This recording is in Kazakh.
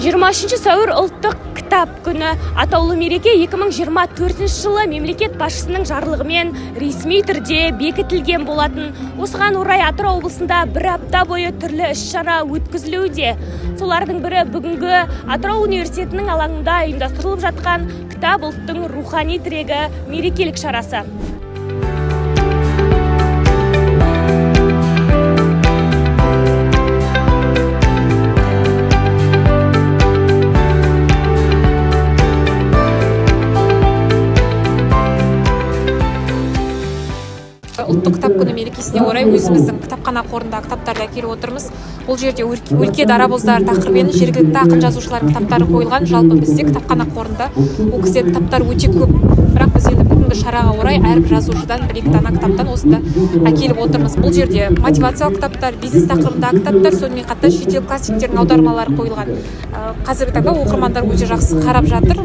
23 сәуір ұлттық кітап күні. Атаулы мереке 2024 жылы мемлекет басшысының жарлығымен ресми түрде бекітілген болатын. Осыған орай Атырау облысында бір апта бойы түрлі іс-шара өткізілуде. Солардың бірі бүгінгі Атырау университетінің алаңында ұйымдастырылып жатқан кітап ұлттың рухани тірегі мерекелік шарасы. Ұлттық кітап күні мерекесіне орай өзіміздің кітапхана қорында кітаптарды әкеліп отырмыз. Бұл жерде өлке дарабоздар тақырыбымен жергілікті ақын жазушылар кітаптары қойылған. Жалпы бізде кітапхана қорында ол кісілер кітаптар өте көп. Бірақ біз енді бүгінгі шараға орай әрбір жазушыдан бір-екі дана кітаптан осында әкеліп отырмыз. Бұл жерде мотивациялық кітаптар, бизнес тақырыбындағы кітаптар, сонымен қатар шетел классиктердің аудармалары қойылған. Қазіргі таңда оқырмандар өте жақсы қарап жатыр.